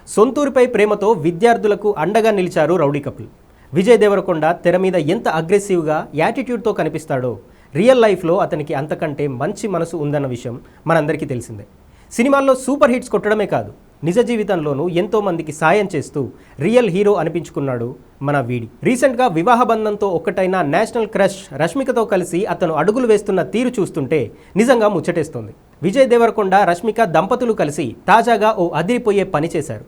సొంతూరుపై ప్రేమతో విద్యార్థులకు అండగా నిలిచారు రౌడీ కపుల్. విజయ్ దేవరకొండ తెర మీద ఎంత అగ్రెసివ్గా యాటిట్యూడ్తో కనిపిస్తాడో రియల్ లైఫ్లో అతనికి అంతకంటే మంచి మనసు ఉందన్న విషయం మనందరికీ తెలిసిందే. సినిమాల్లో సూపర్ హిట్స్ కొట్టడమే కాదు, నిజ జీవితంలోనూ ఎంతో మందికి సాయం చేస్తూ రియల్ హీరో అనిపించుకున్నాడు మన వీడి. రీసెంట్గా వివాహ బంధంతో ఒక్కటైన నేషనల్ క్రష్ రష్మికతో కలిసి అతను అడుగులు వేస్తున్న తీరు చూస్తుంటే నిజంగా ముచ్చటేస్తుంది. విజయ్ దేవరకొండ రష్మిక దంపతులు కలిసి తాజాగా ఓ అదిరిపోయే పని చేశారు.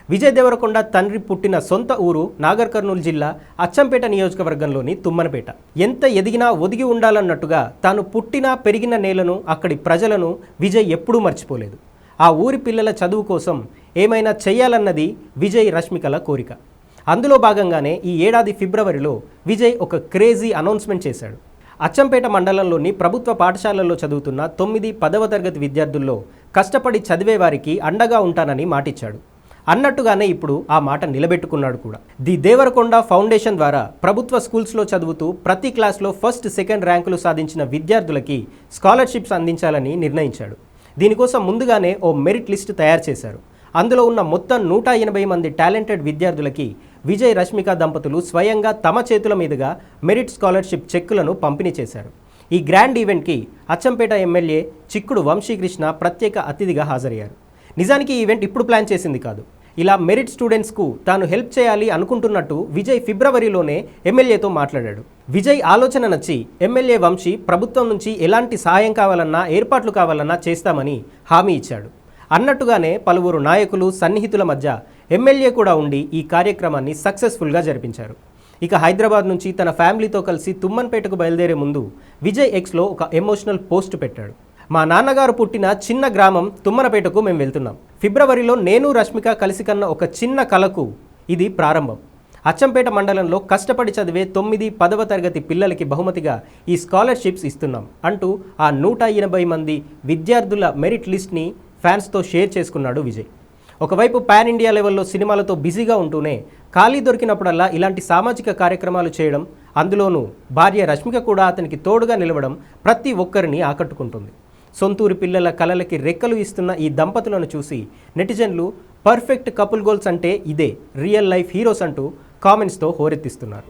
విజయ్ దేవరకొండ తండ్రి పుట్టిన సొంత ఊరు నాగర్ కర్నూలు జిల్లా అచ్చంపేట నియోజకవర్గంలోని తుమ్మనపేట. ఎంత ఎదిగినా ఒదిగి ఉండాలన్నట్టుగా తాను పుట్టిన పెరిగిన నేలను, అక్కడి ప్రజలను విజయ్ ఎప్పుడూ మర్చిపోలేదు. ఆ ఊరి పిల్లల చదువు కోసం ఏమైనా చెయ్యాలన్నది విజయ్ రష్మికల కోరిక. అందులో భాగంగానే ఈ ఏడాది ఫిబ్రవరిలో విజయ్ ఒక క్రేజీ అనౌన్స్మెంట్ చేశాడు. అచ్చంపేట మండలంలోని ప్రభుత్వ పాఠశాలల్లో చదువుతున్న 9, 10వ తరగతి విద్యార్థుల్లో కష్టపడి చదివే వారికి అండగా ఉంటానని మాటిచ్చాడు. అన్నట్టుగానే ఇప్పుడు ఆ మాట నిలబెట్టుకున్నాడు కూడా. ది దేవరకొండ ఫౌండేషన్ ద్వారా ప్రభుత్వ స్కూల్స్లో చదువుతూ ప్రతి క్లాస్లో ఫస్ట్, సెకండ్ ర్యాంకులు సాధించిన విద్యార్థులకి స్కాలర్షిప్స్ అందించాలని నిర్ణయించాడు. దీనికోసం ముందుగానే ఓ మెరిట్ లిస్ట్ తయారు చేశారు. అందులో ఉన్న మొత్తం 180 మంది టాలెంటెడ్ విద్యార్థులకి విజయ్ రష్మిక దంపతులు స్వయంగా తమ చేతుల మీదుగా మెరిట్ స్కాలర్షిప్ చెక్కులను పంపిణీ చేశారు. ఈ గ్రాండ్ ఈవెంట్కి అచ్చంపేట ఎమ్మెల్యే చిక్కుడు వంశీకృష్ణ ప్రత్యేక అతిథిగా హాజరయ్యారు. నిజానికి ఈ ఈవెంట్ ఇప్పుడు ప్లాన్ చేసింది కాదు. ఇలా మెరిట్ స్టూడెంట్స్కు తాను హెల్ప్ చేయాలి అనుకుంటున్నట్టు విజయ్ ఫిబ్రవరిలోనే ఎమ్మెల్యేతో మాట్లాడాడు. విజయ్ ఆలోచన నచ్చి ఎమ్మెల్యే వంశీ ప్రభుత్వం నుంచి ఎలాంటి సహాయం కావాలన్నా, ఏర్పాట్లు కావాలన్నా చేస్తామని హామీ ఇచ్చాడు. అన్నట్టుగానే పలువురు నాయకులు, సన్నిహితుల మధ్య ఎమ్మెల్యే కూడా ఉండి ఈ కార్యక్రమాన్ని సక్సెస్ఫుల్గా జరిపించారు. ఇక హైదరాబాద్ నుంచి తన ఫ్యామిలీతో కలిసి తుమ్మన్పేటకు బయలుదేరే ముందు విజయ్ ఎక్స్లో ఒక ఎమోషనల్ పోస్ట్ పెట్టాడు. మా నాన్నగారు పుట్టిన చిన్న గ్రామం తుమ్మనపేటకు మేము వెళ్తున్నాం. ఫిబ్రవరిలో నేను రష్మిక కలిసి కన్న ఒక చిన్న కలకు ఇది ప్రారంభం. అచ్చంపేట మండలంలో కష్టపడి చదివే 9, 10వ తరగతి పిల్లలకి బహుమతిగా ఈ స్కాలర్షిప్స్ ఇస్తున్నాం అంటూ ఆ 180 మంది విద్యార్థుల మెరిట్ లిస్ట్ని ఫ్యాన్స్తో షేర్ చేసుకున్నాడు విజయ్. ఒకవైపు పాన్ ఇండియా లెవెల్లో సినిమాలతో బిజీగా ఉంటూనే ఖాళీ దొరికినప్పుడల్లా ఇలాంటి సామాజిక కార్యక్రమాలు చేయడం, అందులోనూ భార్య రష్మిక కూడా అతనికి తోడుగా నిలవడం ప్రతి ఒక్కరిని ఆకట్టుకుంటుంది. సొంతూరి పిల్లల కలలకి రెక్కలు ఇస్తున్న ఈ దంపతులను చూసి నెటిజన్లు పర్ఫెక్ట్ కపుల్ గోల్స్ అంటే ఇదే, రియల్ లైఫ్ హీరోస్ అంటూ కామెంట్స్తో హోరెత్తిస్తున్నారు.